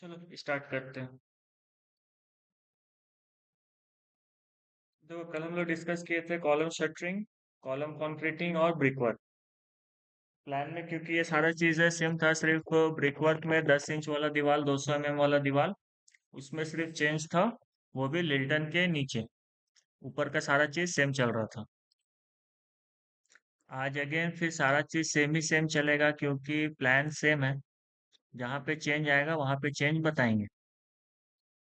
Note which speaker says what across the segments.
Speaker 1: चलो स्टार्ट करते हैं। देखो, कल हम लोग डिस्कस किए थे कॉलम शटरिंग, कॉलम कंक्रीटिंग और ब्रिक वर्क। प्लान में क्योंकि ये सारा चीज़ है सेम था, सिर्फ ब्रिक वर्क में 10 इंच वाला दीवार, 200 mm वाला दीवार, उसमें सिर्फ चेंज था, वो भी लिल्टन के नीचे। ऊपर का सारा चीज़ सेम चल रहा था। आज अगेन फिर सारा चीज़ सेम ही सेम चलेगा क्योंकि प्लान सेम है। जहाँ पे चेंज आएगा वहाँ पे चेंज बताएंगे।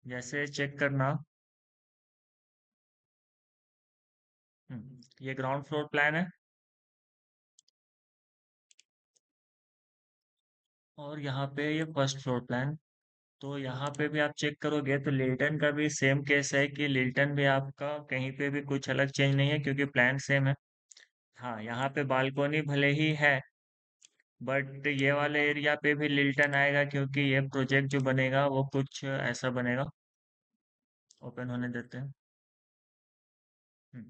Speaker 1: जैसे चेक करना। ये ग्राउंड फ्लोर प्लान है और यहाँ पे ये फर्स्ट फ्लोर प्लान। तो यहाँ पे भी आप चेक करोगे तो लिल्टन का भी सेम केस है कि लिल्टन भी आपका कहीं पे भी कुछ अलग चेंज नहीं है क्योंकि प्लान सेम है। हाँ, यहाँ पे बालकोनी भले ही है, बट ये वाले एरिया पे भी लिल्टन आएगा क्योंकि ये प्रोजेक्ट जो बनेगा वो कुछ ऐसा बनेगा। ओपन होने देते हैं। हम्म,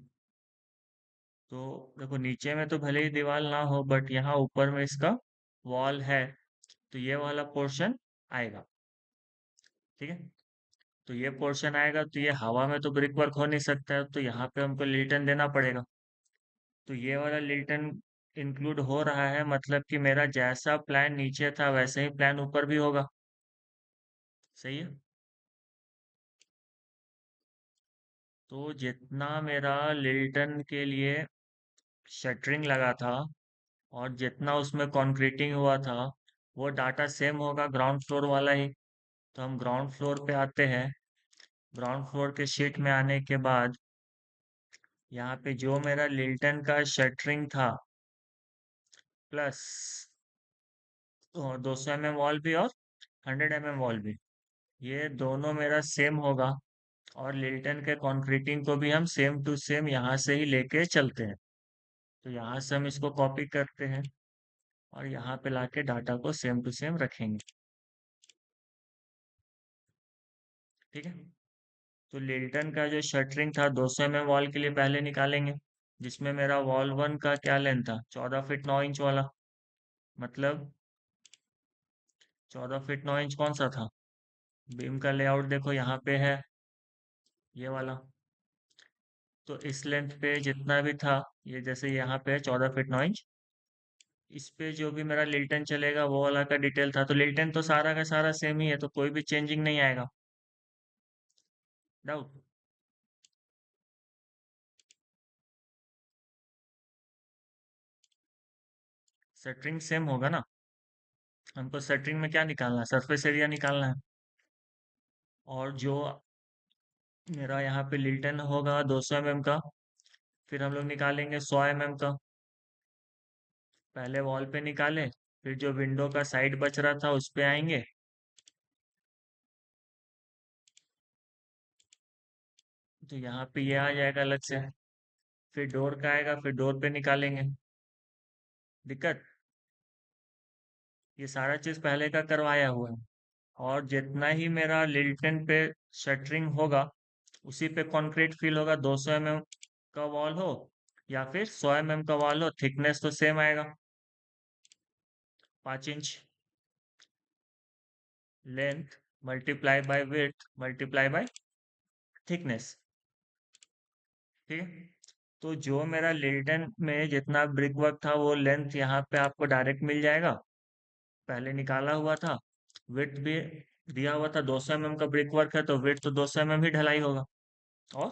Speaker 1: तो देखो, नीचे में तो भले ही दीवार ना हो बट यहाँ ऊपर में इसका वॉल है, तो ये वाला पोर्शन आएगा। ठीक है। तो ये पोर्शन आएगा तो ये हवा में तो ब्रिक वर्क हो नहीं सकता है, तो यहाँ पे हमको लिल्टन देना पड़ेगा। तो ये वाला लिल्टन इंक्लूड हो रहा है, मतलब कि मेरा जैसा प्लान नीचे था वैसे ही प्लान ऊपर भी होगा। सही है। तो जितना मेरा लिल्टन के लिए शटरिंग लगा था और जितना उसमें कंक्रीटिंग हुआ था, वो डाटा सेम होगा ग्राउंड फ्लोर वाला ही। तो हम ग्राउंड फ्लोर पे आते हैं। ग्राउंड फ्लोर के शीट में आने के बाद यहाँ पे जो मेरा लिल्टन का शटरिंग था प्लस 200 mm वॉल भी और 100 mm वॉल भी, ये दोनों मेरा सेम होगा। और लिल्टन के कंक्रीटिंग को भी हम सेम टू सेम यहाँ से ही लेके चलते हैं। तो यहाँ से हम इसको कॉपी करते हैं और यहाँ पे लाके डाटा को सेम टू सेम रखेंगे। ठीक है। तो लिल्टन का जो शटरिंग था 200 mm वॉल के लिए पहले निकालेंगे, जिसमें मेरा वॉल वन का क्या लेंथ था, 14 फीट 9 इंच वाला। मतलब 14 फीट 9 इंच कौन सा था? बीम का लेआउट देखो यहाँ पे है, ये वाला। तो इस लेंथ पे जितना भी था, ये जैसे यहाँ पे है 14 फीट 9 इंच, इस पे जो भी मेरा लिल्टन चलेगा वो वाला का डिटेल था। तो लिल्टन तो सारा का सारा सेम ही है, तो कोई भी चेंजिंग नहीं आएगा। डाउट? सेटरिंग सेम होगा ना। हमको सेटरिंग में क्या निकालना है? सरफेस एरिया निकालना है। और जो मेरा यहाँ पे लिल्टन होगा 200 mm का, फिर हम लोग निकालेंगे 100 mm का। पहले वॉल पे निकाले, फिर जो विंडो का साइड बच रहा था उस पे आएंगे। तो यहाँ पे ये आ जाएगा अलग से। फिर डोर का आएगा, फिर डोर पे निकालेंगे। दिक्कत? ये सारा चीज पहले का करवाया हुआ है। और जितना ही मेरा लिल्टन पे शटरिंग होगा, उसी पे कंक्रीट फिल होगा। 200 mm का वॉल हो या फिर 100 mm का वॉल हो, थिकनेस तो सेम आएगा। 5 inch length multiply bye width multiply by thickness. ठीक है। तो जो मेरा लिल्टन में जितना ब्रिक वर्क था वो लेंथ यहाँ पे आपको डायरेक्ट मिल जाएगा, पहले निकाला हुआ था। विड्थ भी दिया हुआ था, 200 mm का ब्रिक वर्क है तो विड्थ तो 200 mm ही ढलाई होगा। और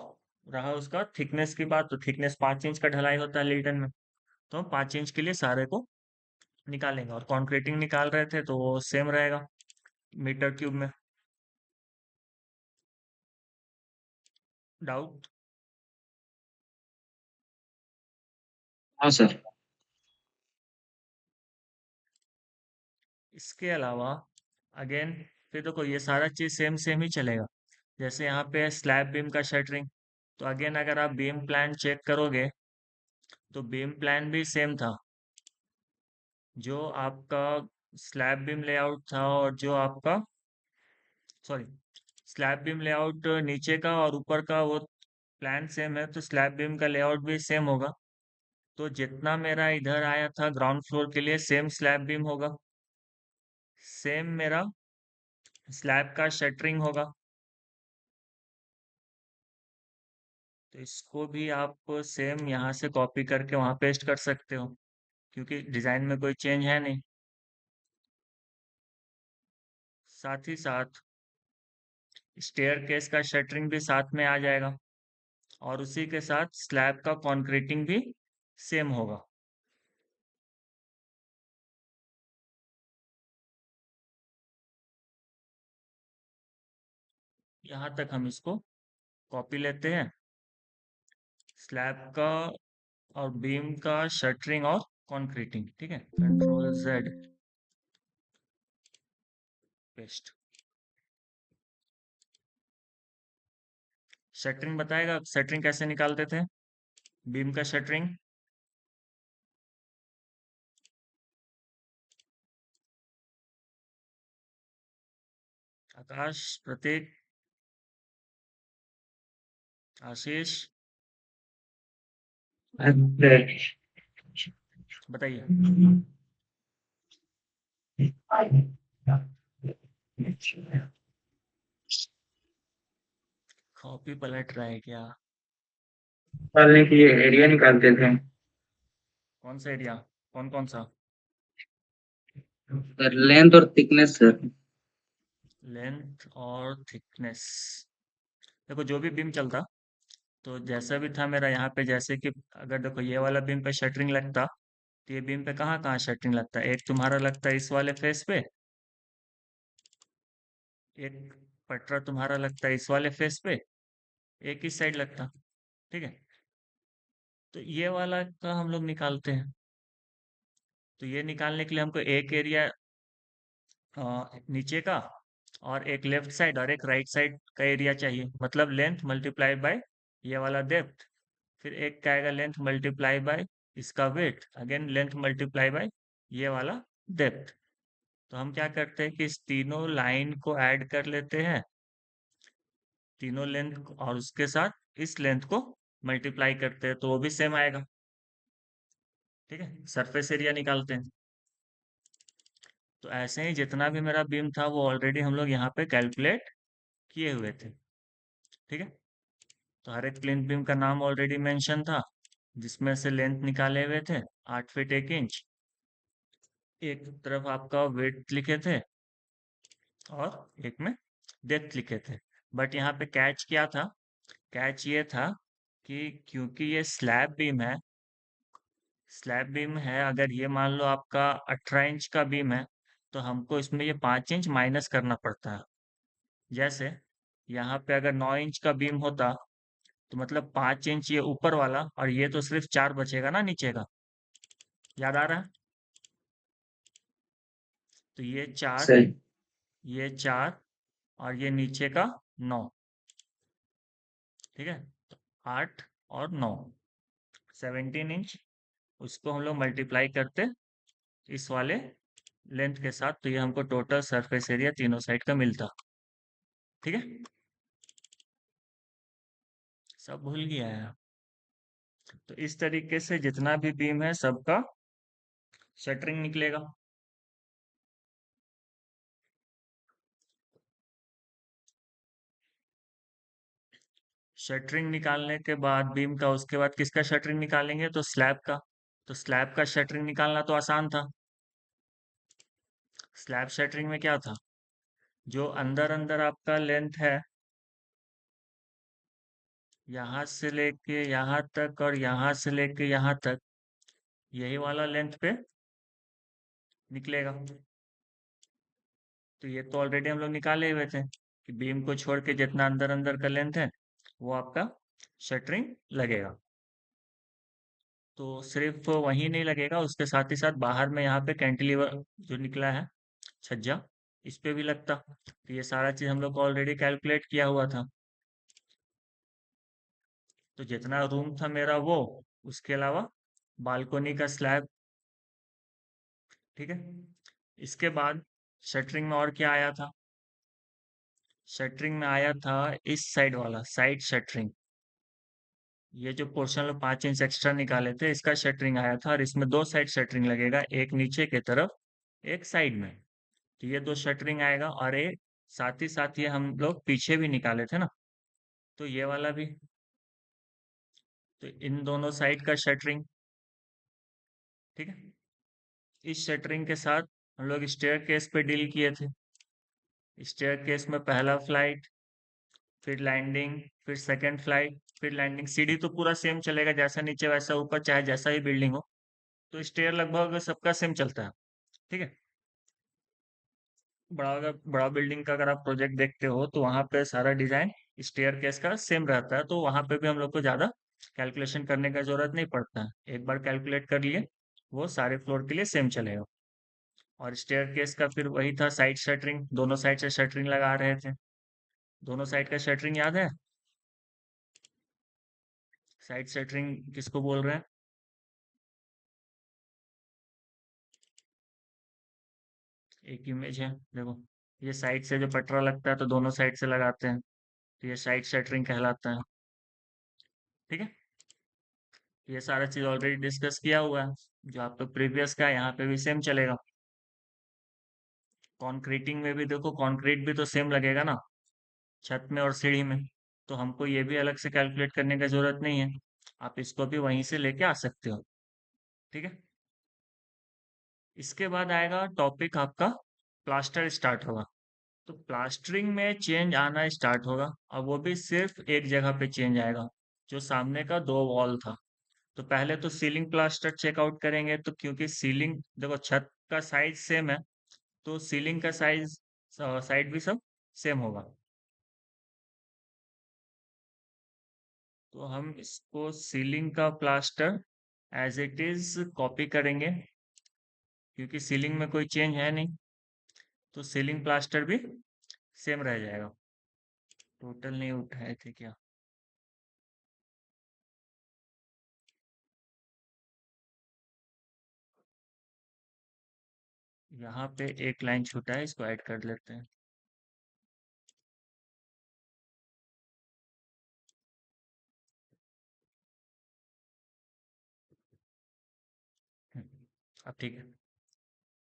Speaker 1: रहा उसका थिकनेस की बात, तो थिकनेस 5 इंच का ढलाई होता है लिल्टन में। तो हम 5 इंच के लिए सारे को निकालेंगे, और कॉन्क्रीटिंग निकाल रहे थे तो वो सेम रहेगा मीटर क्यूब में। डाउट?
Speaker 2: हाँ सर।
Speaker 1: इसके अलावा अगेन फिर देखो, ये सारा चीज सेम सेम ही चलेगा। जैसे यहाँ पे स्लैब बीम का शटरिंग, तो अगेन अगर आप बीम प्लान चेक करोगे तो बीम प्लान भी सेम था। जो आपका स्लैब बीम लेआउट था और जो आपका, सॉरी, स्लैब बीम लेआउट नीचे का और ऊपर का वो प्लान सेम है, तो स्लैब बीम का लेआउट भी सेम होगा। तो जितना मेरा इधर आया था ग्राउंड फ्लोर के लिए सेम स्लैब बीम होगा। सेम मेरा स्लैब का शटरिंग होगा, तो इसको भी आप सेम यहाँ से कॉपी करके वहाँ पेस्ट कर सकते हो, क्योंकि डिज़ाइन में कोई चेंज है नहीं। साथ ही साथ स्टेयरकेस का शटरिंग भी साथ में आ जाएगा, और उसी के साथ स्लैब का कॉन्क्रीटिंग भी सेम होगा। यहाँ तक हम इसको कॉपी लेते हैं, स्लैब का और बीम का शटरिंग और कॉन्क्रीटिंग, ठीक है, Ctrl+Z, पेस्ट। शटरिंग बताएगा, शटरिंग कैसे निकालते थे, बीम का शटरिंग? आकाश, प्रतीक, आशीष,
Speaker 2: अरे,
Speaker 1: बताइए। कॉपी पलट रहा है क्या?
Speaker 2: निकालने के लिए एरिया निकालते थे
Speaker 1: कौन सा एरिया? कौन कौन सा?
Speaker 2: सर, लेंथ और थिकनेस सर।
Speaker 1: लेंथ और थिकनेस। देखो, जो भी बीम चलता, तो जैसा भी था मेरा यहाँ पे, जैसे कि अगर देखो ये वाला बीम पे शटरिंग लगता, तो ये बीम पे कहाँ कहाँ शटरिंग लगता है? एक तुम्हारा लगता है इस वाले फेस पे, एक पटरा तुम्हारा लगता है इस वाले फेस पे, एक इस साइड लगता, ठीक है। तो ये वाला का हम लोग निकालते हैं, तो ये निकालने के लिए हमको एक एरिया नीचे का, और एक लेफ्ट साइड और एक राइट साइड का एरिया चाहिए, मतलब लेंथ मल्टीप्लाई बाय ये वाला डेप्थ, फिर एक का आएगा लेंथ मल्टीप्लाई बाय इसका weight, again length multiply by ये वाला डेप्थ। तो हम क्या करते हैं कि इस तीनों लाइन को ऐड कर लेते हैं, तीनों लेंथ, और उसके साथ इस लेंथ को मल्टीप्लाई करते हैं, तो वो भी सेम आएगा, ठीक है। सरफेस एरिया निकालते हैं। तो ऐसे ही जितना भी मेरा बीम था वो ऑलरेडी हम लोग यहाँ पे कैलकुलेट किए हुए थे, ठीक है। तो हर एक प्लिंथ बीम का नाम ऑलरेडी मेंशन था, जिसमें से लेंथ निकाले हुए थे 8 फीट 1 इंच, एक तरफ आपका वेट लिखे थे, और एक में डेप्थ लिखे थे। बट यहाँ पे कैच क्या था? कैच ये था कि क्योंकि ये स्लैब बीम है, अगर ये मान लो आपका 18 इंच का बीम है, तो हमको इसमें ये 5 इंच माइनस करना पड़ता है। जैसे यहाँ पे अगर 9 इंच का बीम होता, तो मतलब 5 इंच ये ऊपर वाला, और ये तो सिर्फ 4 बचेगा ना नीचे का, याद आ रहा है? तो
Speaker 2: सही।
Speaker 1: ये 4 और ये नीचे का 9, ठीक है। तो 8 और 9, 17 इंच, उसको हम लोग मल्टीप्लाई करते इस वाले लेंथ के साथ, तो ये हमको टोटल सरफेस एरिया तीनों साइड का मिलता, ठीक है। सब भूल गया है? तो इस तरीके से जितना भी बीम है सबका शटरिंग निकलेगा। शटरिंग निकालने के बाद बीम का, उसके बाद किसका शटरिंग निकालेंगे? तो स्लैब का। तो स्लैब का शटरिंग निकालना तो आसान था। स्लैब शटरिंग में क्या था? जो अंदर अंदर आपका लेंथ है, यहाँ से लेके यहाँ तक और यहाँ से लेके यहाँ तक, यही वाला लेंथ पे निकलेगा। तो ये तो ऑलरेडी हम लोग निकाले हुए थे कि बीम को छोड़ के जितना अंदर अंदर का लेंथ है, वो आपका शटरिंग लगेगा। तो सिर्फ वहीं नहीं लगेगा, उसके साथ ही साथ बाहर में यहाँ पे कैंटिलीवर जो निकला है, छज्जा, इस पे भी लगता। तो ये सारा चीज हम लोग को ऑलरेडी कैलकुलेट किया हुआ था। तो जितना रूम था मेरा वो, उसके अलावा बालकोनी का स्लैब, ठीक है। इसके बाद शटरिंग में और क्या आया था? शटरिंग में आया था इस साइड वाला साइड शटरिंग, ये जो पोर्शन में 5 इंच एक्स्ट्रा निकाले थे, इसका शटरिंग आया था, और इसमें दो साइड शटरिंग लगेगा, एक नीचे के तरफ, एक साइड में। तो ये दो शटरिंग आएगा, और एक साथ ही साथ ये हम लोग पीछे भी निकाले थे ना, तो ये वाला भी। तो इन दोनों साइड का शटरिंग, ठीक है। इस शटरिंग के साथ हम लोग स्टेयर केस पे डील किए थे। स्टेयर केस में पहला फ्लाइट, फिर लैंडिंग, फिर सेकंड फ्लाइट, फिर लैंडिंग। सीढ़ी तो पूरा सेम चलेगा, जैसा नीचे वैसा ऊपर, चाहे जैसा ही बिल्डिंग हो। तो स्टेयर लगभग सबका सेम चलता है, ठीक है। बड़ा बिल्डिंग का अगर आप प्रोजेक्ट देखते हो तो वहां पे सारा डिजाइन स्टेयर केस का सेम रहता है, तो वहां पे भी हम लोग को ज्यादा कैलकुलेशन करने का जरूरत नहीं पड़ता है। एक बार कैलकुलेट कर लिए, वो सारे फ्लोर के लिए सेम चलेगा। और स्टेयर केस का फिर वही था, साइड शटरिंग, दोनों साइड से शटरिंग लगा रहे थे। दोनों साइड का शटरिंग याद है? साइड शटरिंग किसको बोल रहे हैं? एक इमेज है, देखो। ये साइड से जो पटरा लगता है तो दोनों साइड से लगाते हैं, तो ये साइड शटरिंग कहलाता है, ठीक है। ये सारा चीज ऑलरेडी डिस्कस किया हुआ है, जो आप लोग प्रीवियस का, यहाँ पे भी सेम चलेगा। कॉन्क्रीटिंग में भी देखो, कॉन्क्रीट भी तो सेम लगेगा ना, छत में और सीढ़ी में। तो हमको ये भी अलग से कैलकुलेट करने की जरूरत नहीं है, आप इसको भी वहीं से लेके आ सकते हो, ठीक है। इसके बाद आएगा टॉपिक आपका, प्लास्टर स्टार्ट होगा। तो प्लास्टरिंग में चेंज आना स्टार्ट होगा, और वो भी सिर्फ एक जगह पे चेंज आएगा, जो सामने का दो वॉल था। तो पहले तो सीलिंग प्लास्टर चेकआउट करेंगे, तो क्योंकि सीलिंग देखो, छत का साइज सेम है, तो सीलिंग का साइज, साइड भी सब सेम होगा। तो हम इसको सीलिंग का plaster as it is copy करेंगे, क्योंकि सीलिंग में कोई चेंज है नहीं, तो सीलिंग प्लास्टर भी सेम रह जाएगा। टोटल नहीं उठाए थे क्या? यहाँ पे एक लाइन छूटा है, इसको ऐड कर लेते हैं। अब ठीक है।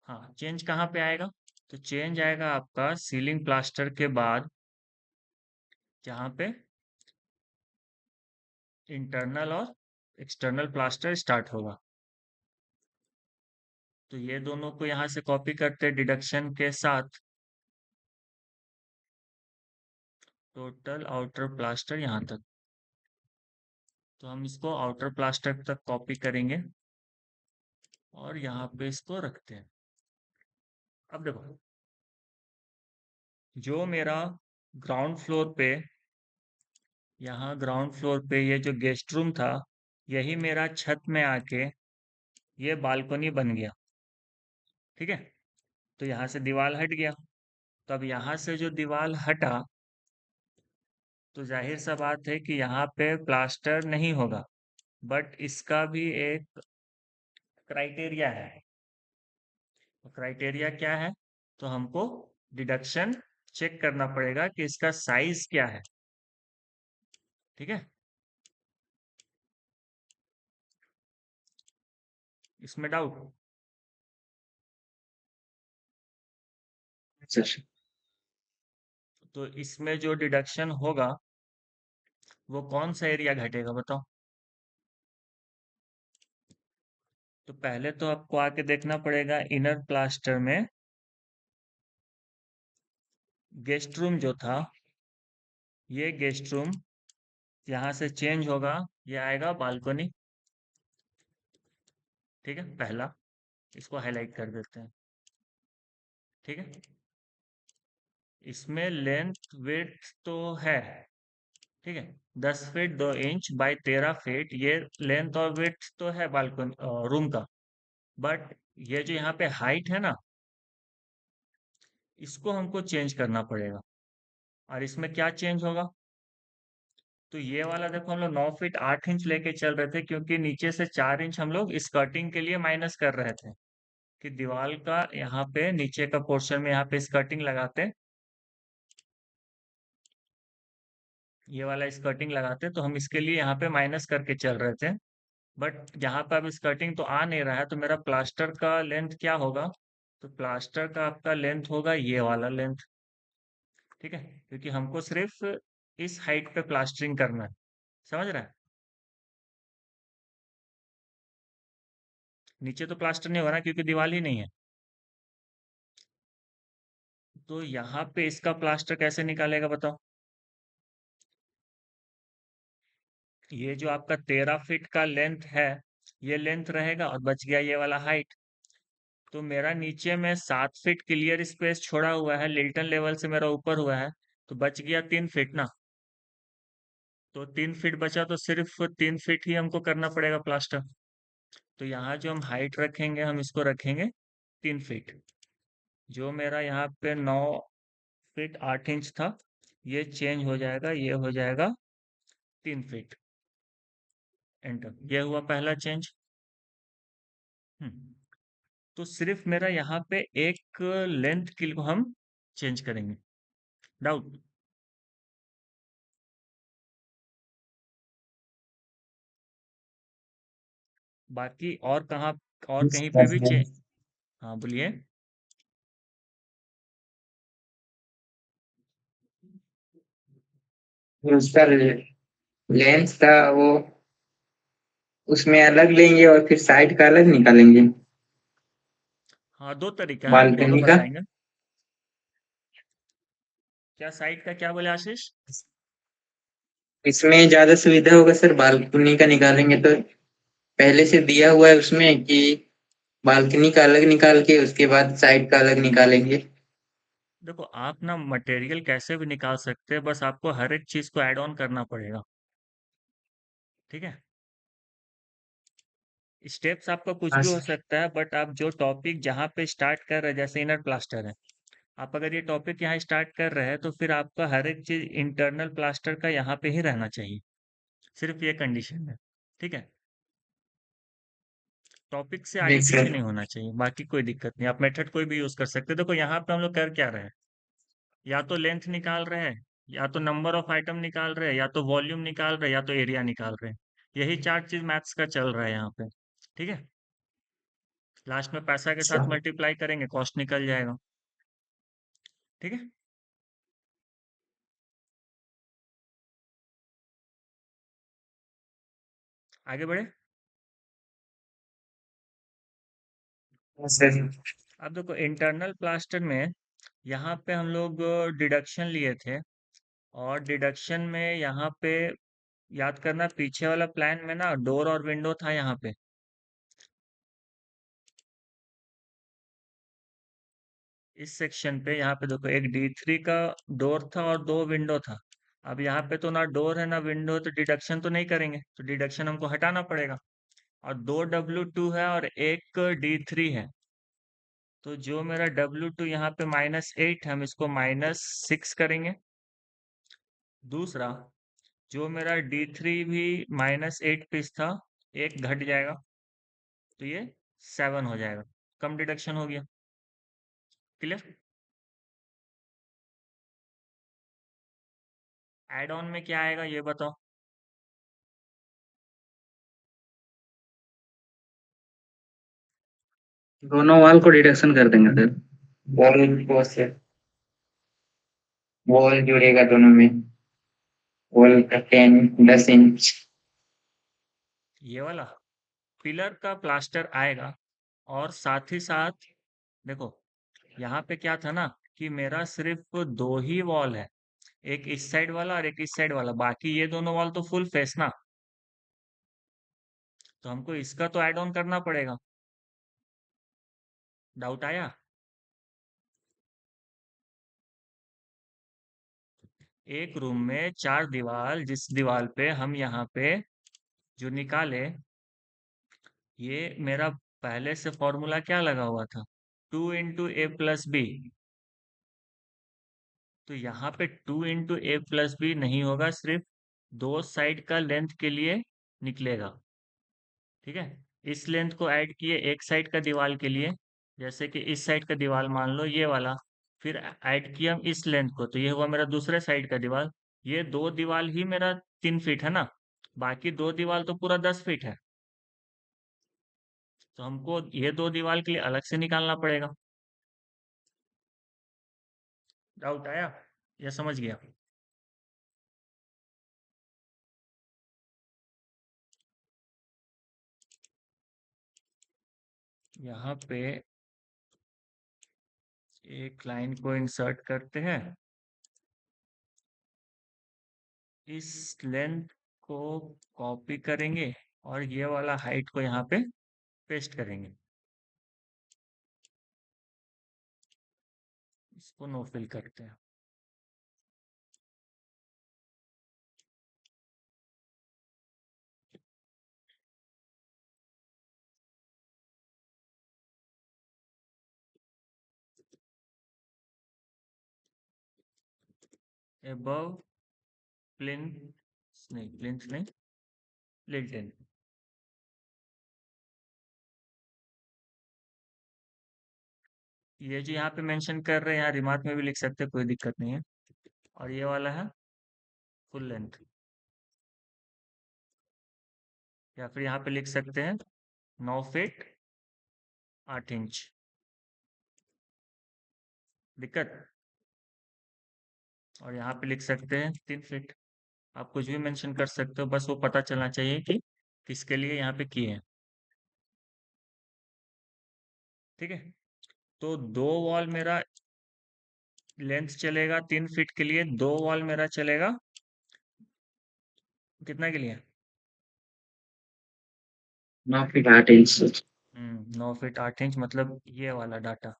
Speaker 1: हाँ, चेंज कहाँ पे आएगा? तो चेंज आएगा आपका सीलिंग प्लास्टर के बाद, जहाँ पे इंटरनल और एक्सटर्नल प्लास्टर स्टार्ट होगा। तो ये दोनों को यहाँ से कॉपी करते डिडक्शन के साथ, टोटल आउटर प्लास्टर यहाँ तक। तो हम इसको आउटर प्लास्टर तक कॉपी करेंगे, और यहाँ पे इसको रखते हैं। अब देखो, जो मेरा ग्राउंड फ्लोर पे, यहाँ ग्राउंड फ्लोर पे ये जो गेस्ट रूम था, यही मेरा छत में आके ये बालकनी बन गया, ठीक है। तो यहाँ से दीवार हट गया। तो अब यहाँ से जो दीवार हटा, तो जाहिर सा बात है कि यहाँ पे प्लास्टर नहीं होगा, बट इसका भी एक क्राइटेरिया है। तो क्राइटेरिया क्या है? तो हमको डिडक्शन चेक करना पड़ेगा कि इसका साइज क्या है, ठीक है। इसमें डाउट?
Speaker 2: अच्छा अच्छा।
Speaker 1: तो इसमें जो डिडक्शन होगा, वो कौन सा एरिया घटेगा बताओ? तो पहले तो आपको आके देखना पड़ेगा इनर प्लास्टर में, गेस्ट रूम जो था, ये गेस्ट रूम यहाँ से चेंज होगा, ये आएगा बालकनी, ठीक है। पहला, इसको हाईलाइट कर देते हैं, ठीक है। इसमें लेंथ विड्थ तो है, ठीक है। 10 फीट 2 इंच बाय 13 फीट, ये लेंथ और विड्थ तो है बालकनी रूम का। बट ये जो यहाँ पे हाइट है ना, इसको हमको चेंज करना पड़ेगा। और इसमें क्या चेंज होगा? तो ये वाला देखो, हम लोग 9 फीट 8 इंच लेके चल रहे थे, क्योंकि नीचे से 4 इंच हम लोग स्कर्टिंग के लिए माइनस कर रहे थे, कि दीवार का यहाँ पे नीचे का पोर्शन में यहाँ पे स्कर्टिंग लगाते, ये वाला स्कर्टिंग लगाते, तो हम इसके लिए यहाँ पे माइनस करके चल रहे थे। बट यहाँ पे अब स्कर्टिंग तो आ नहीं रहा है, तो मेरा प्लास्टर का लेंथ क्या होगा? तो प्लास्टर का आपका लेंथ होगा ये वाला लेंथ, ठीक है, क्योंकि हमको सिर्फ इस हाइट पे प्लास्टरिंग करना है, समझ रहा है। नीचे तो प्लास्टर नहीं हो रहा क्योंकि दीवार ही नहीं है। तो यहाँ पे इसका प्लास्टर कैसे निकालेगा बताओ। ये जो आपका 13 फीट का लेंथ है, ये लेंथ रहेगा और बच गया ये वाला हाइट। तो मेरा नीचे में 7 फीट क्लियर स्पेस छोड़ा हुआ है, लिल्टन लेवल से मेरा ऊपर हुआ है, तो बच गया 3 फीट ना। तो 3 फीट बचा तो सिर्फ 3 फीट ही हमको करना पड़ेगा प्लास्टर। तो यहाँ जो हम हाइट रखेंगे, हम इसको रखेंगे 3 फीट। जो मेरा यहाँ पे 9 फीट 8 इंच था, ये चेंज हो जाएगा, ये हो जाएगा 3 फीट। एंटर, ये हुआ पहला चेंज। हम्म, तो सिर्फ मेरा यहाँ पे एक लेंथ को हम चेंज करेंगे। डाउट? बाकी और कहाँ, और कहीं पे भी चेंज? हाँ बोलिए।
Speaker 2: उसका लेंस का वो उसमें अलग लेंगे और फिर साइड का अलग निकालेंगे
Speaker 1: हाँ, दो तरीका है, हम दोनों
Speaker 2: बालकनी का।
Speaker 1: बताएंगे। क्या साइड का, क्या बोले आशीष?
Speaker 2: इसमें ज्यादा सुविधा होगा सर, बालकनी का निकालेंगे तो पहले से दिया हुआ है उसमें कि बालकनी का अलग निकाल के उसके बाद साइड का अलग निकालेंगे।
Speaker 1: देखो, आप ना मटेरियल कैसे भी निकाल सकते हैं, बस आपको हर एक चीज को ऐड ऑन करना पड़ेगा। ठीक है, स्टेप्स आपका कुछ
Speaker 2: हाँ
Speaker 1: भी हो
Speaker 2: सर।
Speaker 1: सकता है, बट आप जो टॉपिक जहाँ पे स्टार्ट कर रहे हैं, जैसे इनर प्लास्टर है, आप अगर ये टॉपिक यहाँ स्टार्ट कर रहे हैं तो फिर आपका हर एक चीज इंटरनल प्लास्टर का यहाँ पे ही रहना चाहिए। सिर्फ ये कंडीशन है। ठीक है, टॉपिक से आगे
Speaker 2: जी
Speaker 1: पीछे
Speaker 2: सर।
Speaker 1: नहीं होना चाहिए, बाकी कोई दिक्कत नहीं, आप मेथड कोई भी यूज कर सकते हैं। देखो यहाँ पे हम लोग कर क्या रहे हैं, या तो लेंथ निकाल रहे हैं, या तो नंबर ऑफ आइटम निकाल रहे हैं, या तो वॉल्यूम निकाल रहे हैं, या तो एरिया निकाल रहे हैं। यही चार चीज मैथ्स का चल रहा है यहाँ पे। ठीक है, लास्ट में पैसा के
Speaker 2: अच्छा।
Speaker 1: साथ मल्टीप्लाई करेंगे, कॉस्ट निकल जाएगा। ठीक है, आगे बढ़े।
Speaker 2: हाँ सर।
Speaker 1: अब देखो इंटरनल प्लास्टर में यहाँ पे हम लोग डिडक्शन लिए थे, और डिडक्शन में यहाँ पे याद करना, पीछे वाला प्लान में ना डोर और विंडो था यहाँ पे। इस सेक्शन पे यहाँ पे देखो, एक D3 का डोर था और दो विंडो था। अब यहाँ पे तो ना डोर है ना विंडो, तो डिडक्शन तो नहीं करेंगे, तो डिडक्शन हमको हटाना पड़ेगा। और दो W2 है और एक D3 है। तो जो मेरा W2 यहाँ पे -8, हम इसको -6 करेंगे। दूसरा, जो मेरा D3 भी -8 पीस था, एक घट जाएगा, तो ये 7 हो जाएगा। कम डिडक्शन हो गया। क्लियर? एड ऑन में क्या आएगा ये बताओ।
Speaker 2: दोनों वॉल को डिडक्शन कर देंगे सर। वॉल को से वॉल जुड़ेगा दोनों में। वॉल का 10 10 इंच।
Speaker 1: ये वाला पिलर का प्लास्टर आएगा, और साथ ही साथ देखो, यहाँ पे क्या था ना, कि मेरा सिर्फ दो ही वॉल है, एक इस साइड वाला और एक इस साइड वाला, बाकी ये दोनों वॉल तो फुल फेस ना। तो हमको इसका तो ऐड ऑन करना पड़ेगा। डाउट आया? एक रूम में चार दीवार, जिस दीवार पे हम यहाँ पे जो निकाले, ये मेरा पहले से फॉर्मूला क्या लगा हुआ था, 2 × A + B। तो यहाँ पे 2 × A + B नहीं होगा, सिर्फ दो साइड का लेंथ के लिए निकलेगा। ठीक है, इस लेंथ को ऐड किए एक साइड का दीवार के लिए, जैसे कि इस साइड का दीवार मान लो ये वाला, फिर ऐड किया हम इस लेंथ को, तो ये हुआ मेरा दूसरे साइड का दीवार। ये दो दीवार ही मेरा 3 फीट है ना, बाकी दो दीवार तो पूरा 10 फीट है। तो हमको ये दो दीवार के लिए अलग से निकालना पड़ेगा। डाउट आया? या समझ गया? यहाँ पे एक लाइन को इंसर्ट करते हैं, इस लेंथ को कॉपी करेंगे और ये वाला हाइट को यहाँ पे पेस्ट करेंगे। इसको नो फिल करते हैं। above प्लिंथ नहीं, लिल्टन। ये जो यहाँ पे मेंशन कर रहे हैं, यहाँ रिमार्क में भी लिख सकते हैं, कोई दिक्कत नहीं है। और ये वाला है फुल लेंथ, या फिर यहाँ पे लिख सकते हैं 9 फीट 8 इंच। दिक्कत? और यहाँ पे लिख सकते हैं 3 फीट। आप कुछ भी मेंशन कर सकते हो, बस वो पता चलना चाहिए कि किसके लिए यहाँ पे किए हैं। ठीक है, तो दो वॉल मेरा लेंथ चलेगा 3 फीट के लिए, दो वॉल मेरा चलेगा कितना के लिए?
Speaker 2: 9 फीट 8 इंच।
Speaker 1: 9 फीट 8 इंच, मतलब ये वाला डाटा।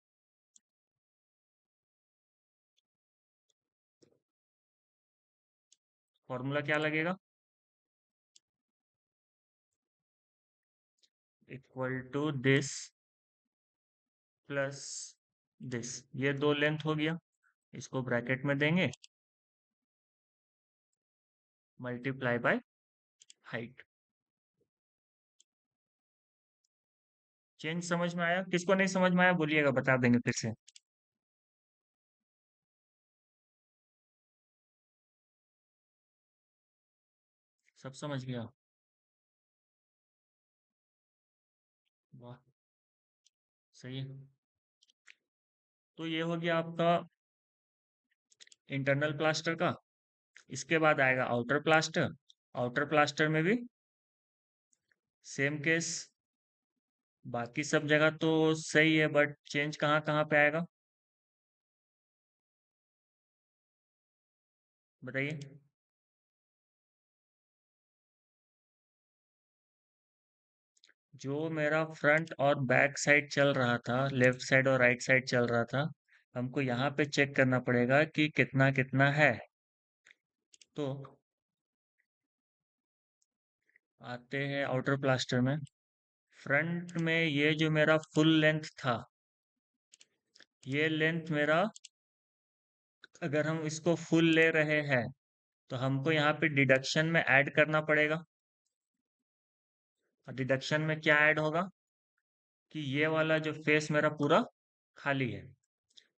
Speaker 1: फॉर्मूला क्या लगेगा? Equal to this plus this, ये दो लेंथ हो गया, इसको ब्रैकेट में देंगे, मल्टीप्लाई बाय हाइट। चेंज समझ में आया? किसको नहीं समझ में आया बोलिएगा, बता देंगे फिर से। सब समझ गया? वाह, सही है। तो ये हो गया आपका इंटरनल प्लास्टर का। इसके बाद आएगा आउटर प्लास्टर। आउटर प्लास्टर में भी सेम केस, बाकी सब जगह तो सही है, बट चेंज कहाँ कहाँ पे आएगा बताइए? जो मेरा फ्रंट और बैक साइड चल रहा था, लेफ्ट साइड और राइट साइड चल रहा था, हमको यहाँ पे चेक करना पड़ेगा कि कितना कितना है। तो आते हैं आउटर प्लास्टर में। फ्रंट में ये जो मेरा फुल लेंथ था, ये लेंथ मेरा, अगर हम इसको फुल ले रहे हैं तो हमको यहाँ पे डिडक्शन में ऐड करना पड़ेगा। और डिडक्शन में क्या ऐड होगा कि ये वाला जो फेस मेरा पूरा खाली है,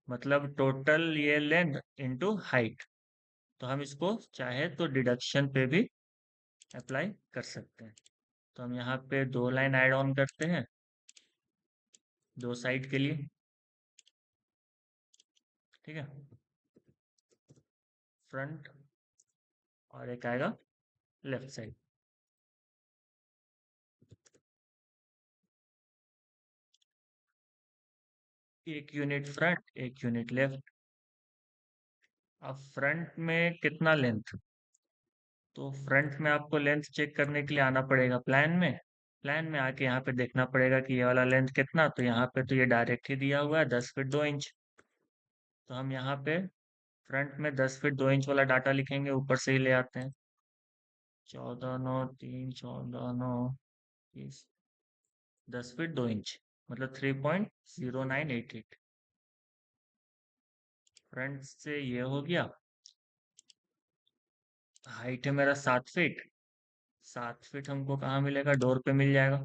Speaker 1: मतलब टोटल ये लेंथ इनटू हाइट। तो हम इसको चाहे तो डिडक्शन पे भी अप्लाई कर सकते हैं। तो हम यहाँ पे दो लाइन ऐड ऑन करते हैं, दो साइड के लिए। ठीक है, फ्रंट और एक आएगा लेफ्ट साइड। एक यूनिट फ्रंट, एक यूनिट लेफ्ट। अब फ्रंट में कितना लेंथ, तो फ्रंट में आपको लेंथ चेक करने के लिए आना पड़ेगा प्लान में। प्लान में आके यहाँ पे देखना पड़ेगा कि ये वाला लेंथ कितना, तो यहाँ पे तो ये डायरेक्ट ही दिया हुआ है 10 फीट 2 इंच। तो हम यहाँ पे फ्रंट में 10 फीट 2 इंच वाला डाटा लिखेंगे, ऊपर से ही ले आते हैं। 14 9 3 14 9 10 फीट 2 इंच, मतलब 3.0988। फ्रंट से ये हो गया। हाइट है मेरा 7 फीट। 7 फीट हमको कहाँ मिलेगा, डोर पे मिल जाएगा।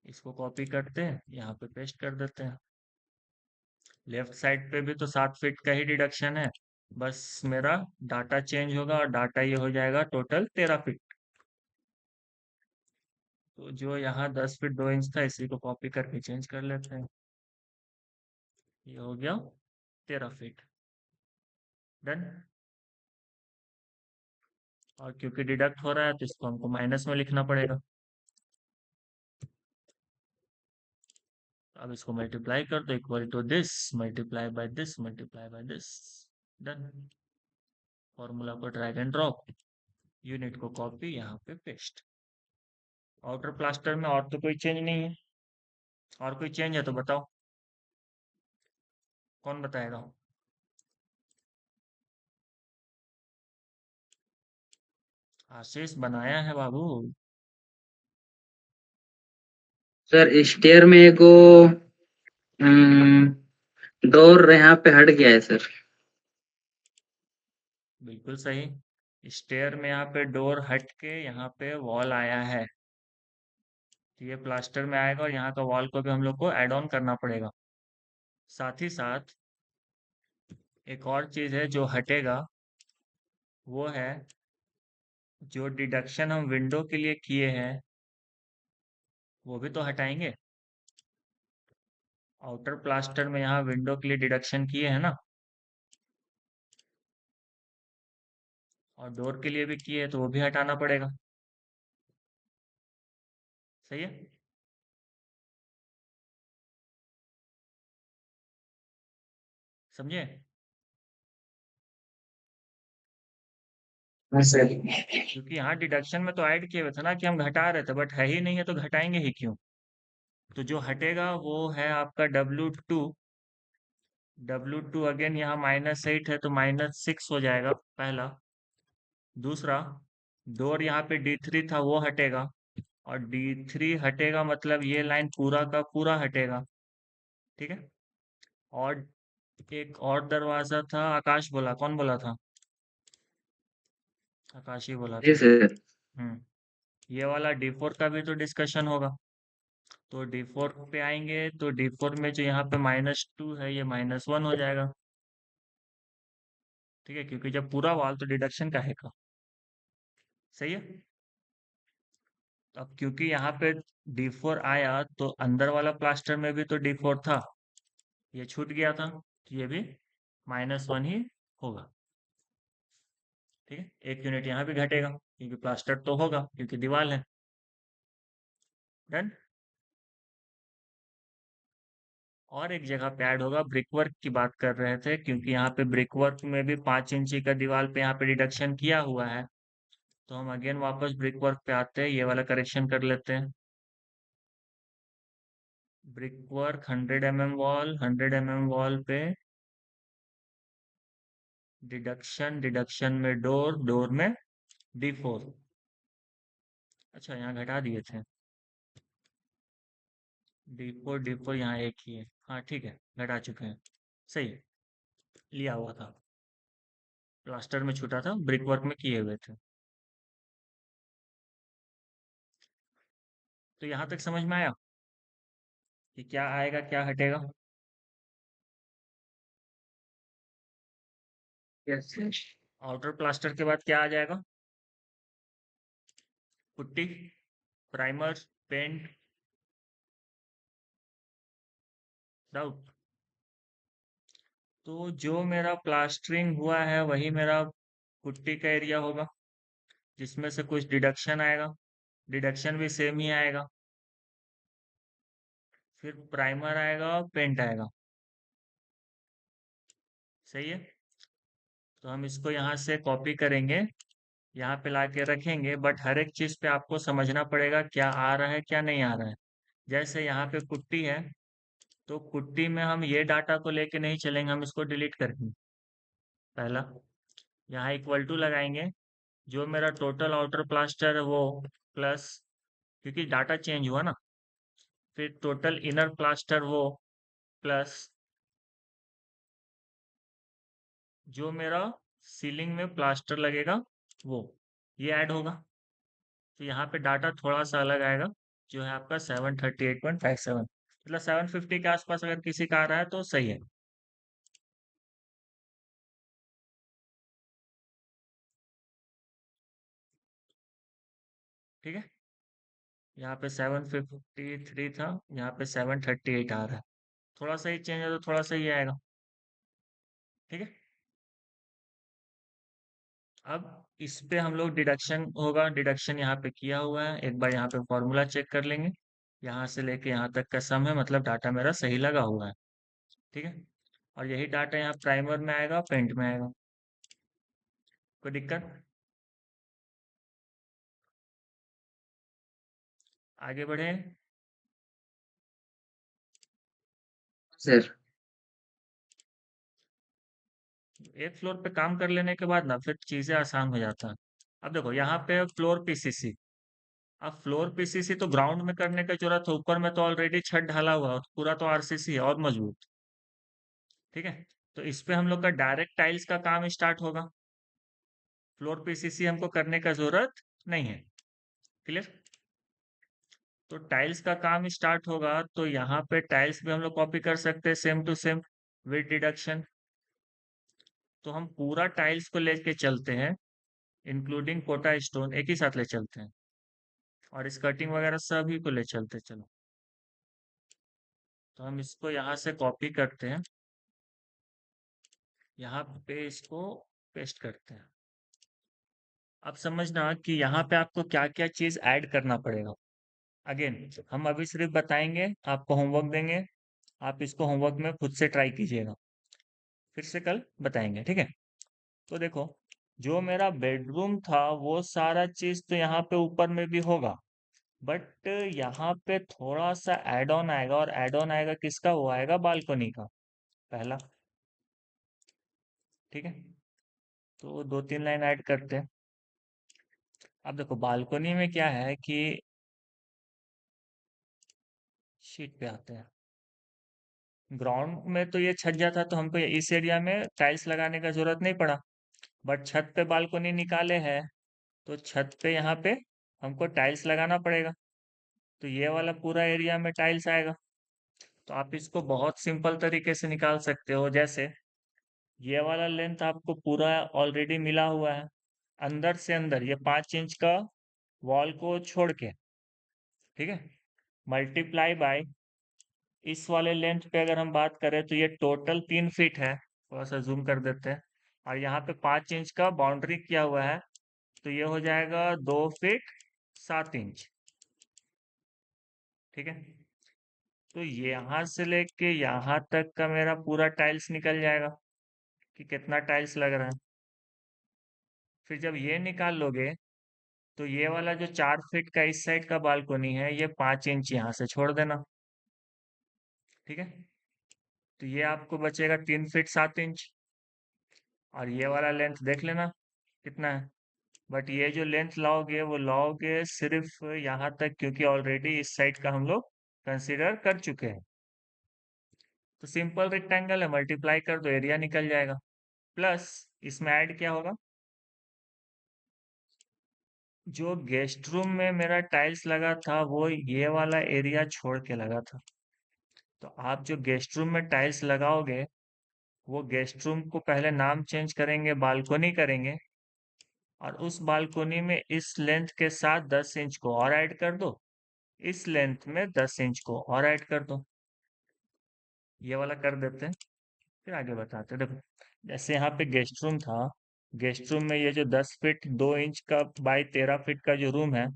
Speaker 1: इसको कॉपी करते हैं, यहाँ पे पेस्ट कर देते हैं। लेफ्ट साइड पे भी तो 7 फीट का ही डिडक्शन है, बस मेरा डाटा चेंज होगा और डाटा ये हो जाएगा टोटल 13 फीट। तो जो यहाँ 10 फीट 2 इंच था, इसी को कॉपी करके चेंज कर लेते हैं। ये हो गया 13 फीट। डन। और क्योंकि डिडक्ट हो रहा है तो इसको हमको माइनस में लिखना पड़ेगा। अब इसको मल्टीप्लाई कर दो, equal to this multiply by this multiply by this. Done. Formula को ड्रैग एंड ड्रॉप, यूनिट को कॉपी, यहाँ पे पेस्ट। आउटर प्लास्टर में और तो कोई चेंज नहीं है। और कोई चेंज है तो बताओ, कौन बताएगा? आशीष बनाया है बाबू।
Speaker 2: सर स्टेयर में एगो डोर यहाँ पे हट गया है सर।
Speaker 1: बिल्कुल सही। स्टेयर में यहाँ पे डोर हट के यहाँ पे वॉल आया है, तो ये प्लास्टर में आएगा और यहाँ का वॉल को भी हम लोग को ऐड ऑन करना पड़ेगा। साथ ही साथ एक और चीज है जो हटेगा, वो है जो डिडक्शन हम विंडो के लिए किए हैं वो भी तो हटाएंगे। आउटर प्लास्टर में यहाँ विंडो के लिए डिडक्शन किए हैं ना, और डोर के लिए भी किए हैं, तो वो भी हटाना पड़ेगा। सही है। समझे?
Speaker 2: हाँ सर।
Speaker 1: क्योंकि यहाँ डिडक्शन में तो ऐड किए हुए थे ना कि हम घटा रहे थे, बट है ही नहीं है तो घटाएंगे ही क्यों। तो जो हटेगा वो है आपका W2। W2 अगेन यहाँ -8 है तो -6 हो जाएगा पहला। दूसरा, डोर यहाँ पे D3 था वो हटेगा, और D3 हटेगा मतलब ये लाइन पूरा का पूरा हटेगा। ठीक है। और एक और दरवाजा था, आकाश बोला, कौन बोला था? आकाश ही बोला
Speaker 2: जी
Speaker 1: था।
Speaker 2: सर।
Speaker 1: ये वाला D4 का भी तो डिस्कशन होगा। तो D4 पे आएंगे तो D4 में जो यहाँ पे -2 है ये -1 हो जाएगा। ठीक है, क्योंकि जब पूरा वॉल तो डिडक्शन का है का। सही है। अब क्योंकि यहाँ पे D4 आया तो अंदर वाला प्लास्टर में भी तो D4 था, ये छूट गया था, तो ये भी -1 ही होगा। ठीक है, एक यूनिट यहाँ भी घटेगा क्योंकि प्लास्टर तो होगा क्योंकि दीवार है। डन। और एक जगह पे ऐड होगा, ब्रिक वर्क की बात कर रहे थे, क्योंकि यहाँ पे ब्रिक वर्क में भी 5 इंची का दीवार पे यहाँ पे डिडक्शन किया हुआ है। तो हम अगेन वापस ब्रिक वर्क पे आते हैं, ये वाला करेक्शन कर लेते हैं। Brick work 100 mm wall, 100 mm wall पे डिडक्शन, डिडक्शन में डोर, डोर में D4। अच्छा, यहाँ घटा दिए थे। D4 यहाँ एक ही है। हाँ ठीक है, घटा चुके हैं। सही है, लिया हुआ था, प्लास्टर में छूटा था, ब्रिक वर्क में किए हुए थे। तो यहाँ तक समझ में आया कि क्या आएगा क्या हटेगा?
Speaker 2: Yes sir.
Speaker 1: आउटर प्लास्टर के बाद क्या आ जाएगा? Putty, primer, paint. डाउट? तो जो मेरा प्लास्टरिंग हुआ है वही मेरा पुट्टी का एरिया होगा, जिसमें से कुछ डिडक्शन आएगा, डिडक्शन भी सेम ही आएगा, फिर प्राइमर आएगा और पेंट आएगा। सही है। तो हम इसको यहाँ से कॉपी करेंगे, यहाँ पे लाके रखेंगे, बट हर एक चीज़ पे आपको समझना पड़ेगा क्या आ रहा है क्या नहीं आ रहा है। जैसे यहाँ पे पुट्टी है, तो पुट्टी में हम ये डाटा को लेके नहीं चलेंगे, हम इसको डिलीट करेंगे। पहला, यहाँ इक्वल टू लगाएंगे, जो मेरा टोटल आउटर प्लास्टर है वो प्लस, क्योंकि डाटा चेंज हुआ ना, फिर टोटल इनर प्लास्टर वो प्लस, जो मेरा सीलिंग में प्लास्टर लगेगा वो, ये ऐड होगा। तो यहाँ पे डाटा थोड़ा सा अलग आएगा, जो है आपका 738.57, मतलब 750 के आसपास अगर किसी का आ रहा है तो सही है। ठीक है, यहाँ पे 753 था, यहाँ पे 738 आ रहा है, थोड़ा सा ही चेंज है तो थोड़ा सा ही आएगा। ठीक है। अब इस पे हम लोग डिडक्शन होगा, डिडक्शन यहाँ पे किया हुआ है, एक बार यहाँ पे फॉर्मूला चेक कर लेंगे। यहाँ से लेके यहाँ तक का सम है, मतलब डाटा मेरा सही लगा हुआ है। ठीक है, और यही डाटा यहाँ प्राइमर में आएगा, पेंट में आएगा। कोई दिक्कत? आगे बढ़े।
Speaker 2: सर।
Speaker 1: एक फ्लोर पे काम कर लेने के बाद ना फिर चीजें आसान हो जाता है। अब देखो यहाँ पे फ्लोर पीसीसी। अब फ्लोर पीसीसी तो ग्राउंड में करने की जरूरत है, ऊपर में तो ऑलरेडी छत ढाला हुआ है, पूरा तो आरसीसी है और मजबूत। ठीक है, तो इस पे हम लोग का डायरेक्ट टाइल्स का काम स्टार्ट होगा। फ्लोर पीसीसी हमको करने का जरूरत नहीं है। क्लियर? तो टाइल्स का काम स्टार्ट होगा, तो यहाँ पे टाइल्स भी हम लोग कॉपी कर सकते हैं same to same with deduction. तो हम पूरा टाइल्स को लेके चलते हैं, इंक्लूडिंग पोटा स्टोन एक ही साथ ले चलते हैं, और स्कर्टिंग वगैरह सभी को ले चलते चलो। तो हम इसको यहाँ से कॉपी करते हैं, यहाँ पे इसको पेस्ट करते हैं। अब समझना कि यहाँ पे आपको क्या क्या चीज ऐड करना पड़ेगा। अगेन, हम अभी सिर्फ बताएंगे, आपको होमवर्क देंगे, आप इसको होमवर्क में खुद से ट्राई कीजिएगा, फिर से कल बताएंगे। ठीक है, तो देखो, जो मेरा बेडरूम था वो सारा चीज तो यहाँ पे ऊपर में भी होगा, बट यहाँ पे थोड़ा सा एड ऑन आएगा, और एड ऑन आएगा किसका? वो आएगा बालकनी का, पहला। ठीक है, तो दो तीन लाइन ऐड करते हैं। अब देखो बालकनी में क्या है कि, शीट पे आते हैं। ग्राउंड में तो ये छत जाता, तो हमको इस एरिया में टाइल्स लगाने का जरूरत नहीं पड़ा, बट छत पे बालकनी निकाले हैं, तो छत पे यहाँ पे हमको टाइल्स लगाना पड़ेगा। तो ये वाला पूरा एरिया में टाइल्स आएगा। तो आप इसको बहुत सिंपल तरीके से निकाल सकते हो, जैसे ये वाला लेंथ आपको पूरा ऑलरेडी मिला हुआ है, अंदर से अंदर ये 5 इंच का वॉल को छोड़ के, ठीक है, मल्टीप्लाई बाय इस वाले लेंथ पे अगर हम बात करें तो ये टोटल 3 फीट है। थोड़ा सा जूम कर देते हैं, और यहाँ पे 5 इंच का बाउंड्री किया हुआ है, तो ये हो जाएगा 2 फीट 7 इंच। ठीक है, तो यहाँ से लेके यहाँ तक का मेरा पूरा टाइल्स निकल जाएगा कि कितना टाइल्स लग रहा है। फिर जब ये निकाल लोगे, तो ये वाला जो 4 फीट का इस साइड का बालकोनी है, ये 5 इंच यहाँ से छोड़ देना। ठीक है, तो ये आपको बचेगा 3 फीट 7 इंच, और ये वाला लेंथ देख लेना कितना है। बट ये जो लेंथ लाओगे वो लाओगे सिर्फ यहाँ तक, क्योंकि ऑलरेडी इस साइड का हम लोग कंसीडर कर चुके हैं। तो सिंपल रेक्टेंगल है, मल्टीप्लाई कर दो, एरिया निकल जाएगा। प्लस इसमें ऐड क्या होगा? जो गेस्ट रूम में मेरा टाइल्स लगा था वो ये वाला एरिया छोड़ के लगा था। तो आप जो गेस्ट रूम में टाइल्स लगाओगे, वो गेस्ट रूम को पहले नाम चेंज करेंगे, बालकोनी करेंगे, और उस बालकोनी में इस लेंथ के साथ 10 इंच को और ऐड कर दो, इस लेंथ में 10 इंच को और ऐड कर दो। ये वाला कर देते हैं, फिर आगे बताते हैं। देखो, जैसे यहाँ पे गेस्ट रूम था, गेस्ट रूम में ये जो 10 फीट 2 इंच का बाई 13 फीट का जो रूम है,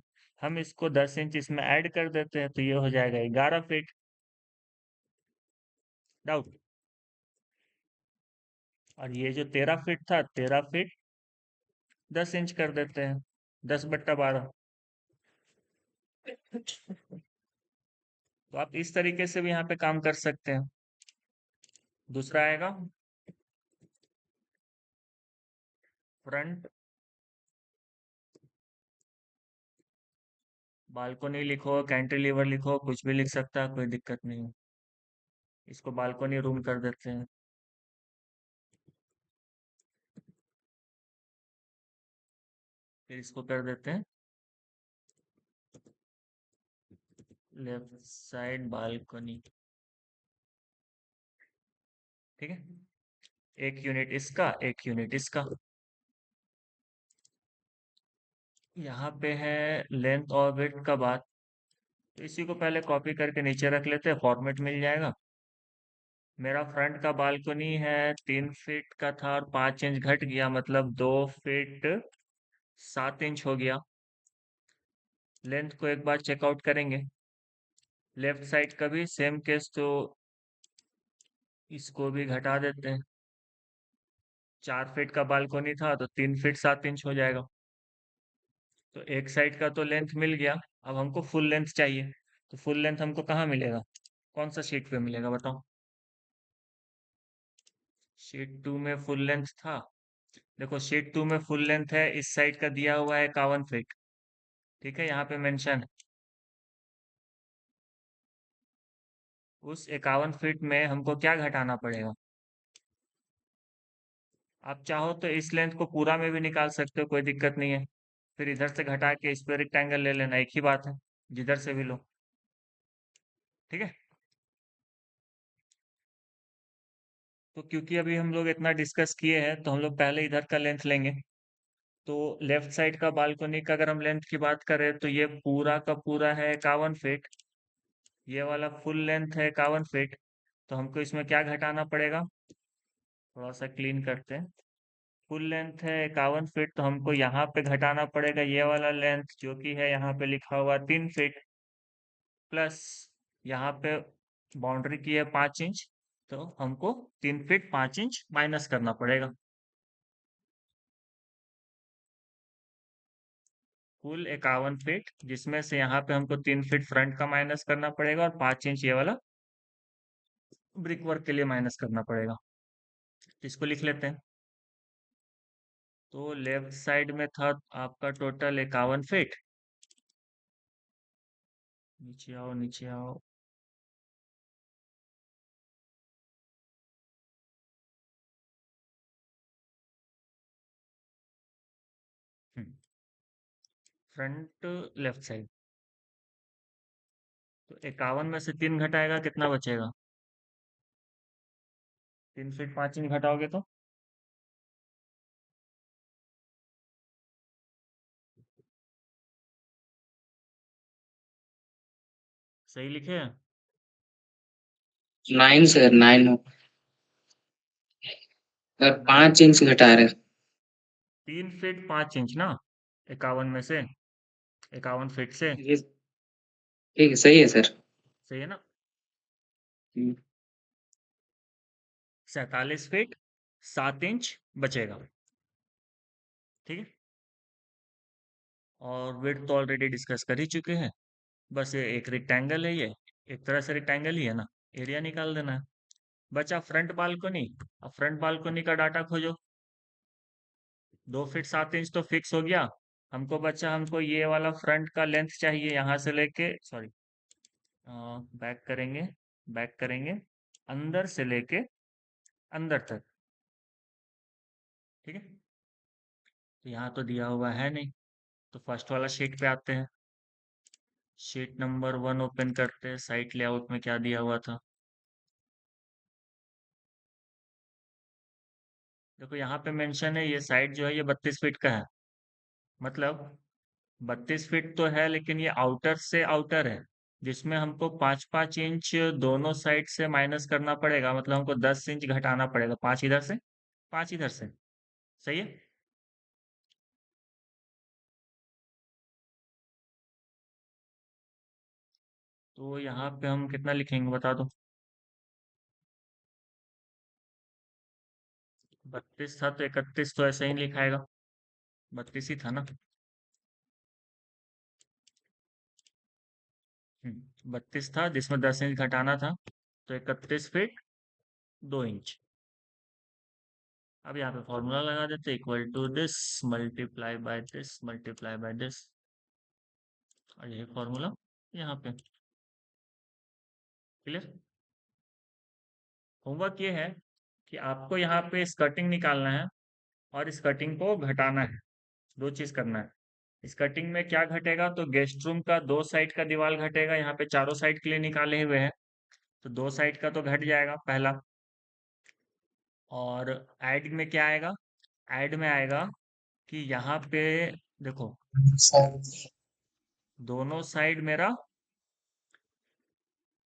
Speaker 1: हम इसको 10 इंच इसमें ऐड कर देते हैं, तो ये हो जाएगा 11 फीट। डाउट? और ये जो 13 फीट था, 13 फीट 10 इंच कर देते हैं, 10/12। तो आप इस तरीके से भी यहाँ पे काम कर सकते हैं। दूसरा आएगा फ्रंट बालकोनी, लिखो कैंटिलीवर लिखो, कुछ भी लिख सकता है, कोई दिक्कत नहीं है। इसको बालकोनी रूम कर देते हैं। फिर इसको कर देते हैं लेफ्ट साइड बालकोनी। ठीक है, एक यूनिट इसका, एक यूनिट इसका। यहाँ पे है लेंथ और विड्थ का बात, तो इसी को पहले कॉपी करके नीचे रख लेते हैं, फॉर्मेट मिल जाएगा। मेरा फ्रंट का बालकनी है 3 फीट का था और 5 इंच घट गया, मतलब 2 फीट 7 इंच हो गया। लेंथ को एक बार चेकआउट करेंगे। लेफ्ट साइड का भी सेम केस, तो इसको भी घटा देते हैं। 4 फीट का बालकनी था तो 3 फीट 7 इंच हो जाएगा। तो एक साइड का तो लेंथ मिल गया। अब हमको फुल लेंथ चाहिए। तो फुल लेंथ हमको कहाँ मिलेगा? कौन सा शीट पे मिलेगा बताओ? शीट 2 में फुल लेंथ था। देखो शीट 2 में फुल लेंथ है, इस साइड का दिया हुआ है 51 फीट। ठीक है, यहाँ पे मेंशन है। उस 51 फीट में हमको क्या घटाना पड़ेगा? आप चाहो तो इस लेंथ को पूरा में भी निकाल सकते हो, कोई दिक्कत नहीं है। फिर इधर से घटा के इस पे रेक्टेंगल ले लेना, एक ही बात है। जिधर से भी लो। ठीक है। तो क्योंकि अभी हम लोग इतना डिस्कस किए हैं तो हम लोग पहले इधर का लेंथ लेंगे। तो लेफ्ट साइड का बालकनी का अगर हम लेंथ की बात करें तो ये पूरा का पूरा है 51 फीट। ये वाला फुल लेंथ है 51 फीट। तो हमको इसमें क्या घटाना पड़ेगा? थोड़ा सा क्लीन करते हैं। फुल लेंथ है 51 फीट, तो हमको यहाँ पे घटाना पड़ेगा ये वाला लेंथ जो कि है यहाँ पे लिखा हुआ 3 फीट, प्लस यहाँ पे बाउंड्री की है 5 इंच। तो हमको 3 फीट 5 इंच माइनस करना पड़ेगा। कुल 51 फीट, जिसमें से यहाँ पे हमको 3 फीट फ्रंट का माइनस करना पड़ेगा और 5 इंच ये वाला ब्रिक वर्क के लिए माइनस करना पड़ेगा। तो इसको लिख लेते हैं। तो लेफ्ट साइड में था आपका टोटल 51 फीट। नीचे आओ नीचे आओ। Front left side. तो 51 में से 3 घटाएगा, कितना बचेगा? 3 फीट 5 इंच घटाओगे तो सही लिखे हैं?
Speaker 2: 9 सर, 9 हो। और 5 इंच घटा रहे।
Speaker 1: 3 फीट 5 इंच ना, 51 में से, 51 फीट से।
Speaker 2: ये ठीक है, सही है सर।
Speaker 1: सही है ना?
Speaker 2: हम्म।
Speaker 1: 47 फीट 7 इंच बचेगा। ठीक है। और विड्थ तो ऑलरेडी डिस्कस कर ही चुके हैं। बस ये एक रेक्टेंगल है ये, एक तरह से रेक्टेंगल ही है ना। एरिया निकाल देना है। बचा फ्रंट बालकनी। अब फ्रंट बालकनी का डाटा खोजो। 2 फीट 7 इंच तो फिक्स हो गया। हमको बचा, हमको ये वाला फ्रंट का लेंथ चाहिए, यहाँ से लेके, सॉरी, बैक करेंगे, बैक करेंगे, अंदर से लेके अंदर तक। ठीक है। तो यहाँ तो दिया हुआ है नहीं। तो फर्स्ट वाला शीट पे आते हैं। शीट नंबर 1 ओपन करते हैं। साइट लेआउट में क्या दिया हुआ था? देखो यहाँ पे मेंशन है, ये साइड जो है ये 32 फीट का है। मतलब 32 फीट तो है, लेकिन ये आउटर से आउटर है, जिसमें हमको 5 5 इंच दोनों साइड से माइनस करना पड़ेगा। मतलब हमको 10 इंच घटाना पड़ेगा, 5 इधर से 5 इधर से। सही है। तो यहाँ पे हम कितना लिखेंगे बता दो? 32 था तो 31 तो ऐसे ही लिखाएगा। 32 ही था ना। 32 था जिसमें 10 इंच घटाना था। तो 31 फीट 2 इंच। अब यहाँ पे फॉर्मूला लगा देते, equal to this multiply by this multiply by this. और यही फॉर्मूला यहाँ पे। क्लियर? होमवर्क ये है कि आपको यहाँ पे स्कर्टिंग निकालना है और स्कर्टिंग को घटाना है। दो चीज करना है। स्कर्टिंग में क्या घटेगा? तो गेस्ट रूम का 2 साइड का दीवार घटेगा। यहाँ पे चारों साइड के लिए निकाले हुए हैं, तो 2 साइड का तो घट जाएगा पहला। और ऐड में क्या आएगा? ऐड में आएगा कि यहाँ पे देखो, दोनों साइड मेरा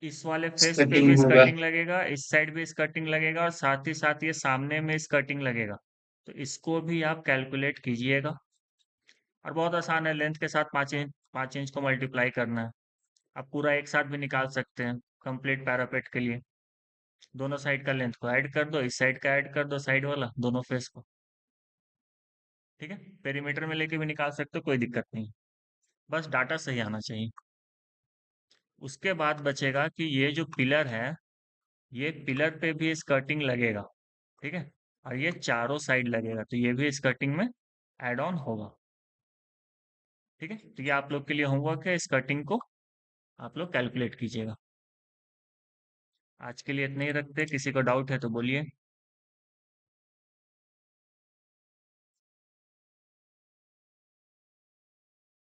Speaker 1: इस वाले फेस पे भी
Speaker 2: स्कर्टिंग होगा।
Speaker 1: स्कर्टिंग लगेगा, इस साइड भी स्कर्टिंग लगेगा, और साथ ही साथ ये सामने में स्कर्टिंग लगेगा। तो इसको भी आप कैलकुलेट कीजिएगा। और बहुत आसान है, लेंथ के साथ 5 इंच, 5 इंच को मल्टीप्लाई करना है। आप पूरा एक साथ भी निकाल सकते हैं कंप्लीट पैरापेट के लिए। दोनों साइड का लेंथ को ऐड कर दो, इस साइड का ऐड कर दो, साइड वाला दोनों फेस को। ठीक है, पेरीमीटर में लेके भी निकाल सकते हो, कोई दिक्कत नहीं। बस डाटा सही आना चाहिए। उसके बाद बचेगा कि ये जो पिलर है, ये पिलर पे भी स्कर्टिंग लगेगा। ठीक है, और ये चारों साइड लगेगा, तो ये भी स्कर्टिंग में ऐड ऑन होगा। ठीक है, तो ये आप लोग के लिए होमवर्क है, स्कर्टिंग को आप लोग कैलकुलेट कीजिएगा। आज के लिए इतना ही रखते हैं, किसी को डाउट है तो बोलिए।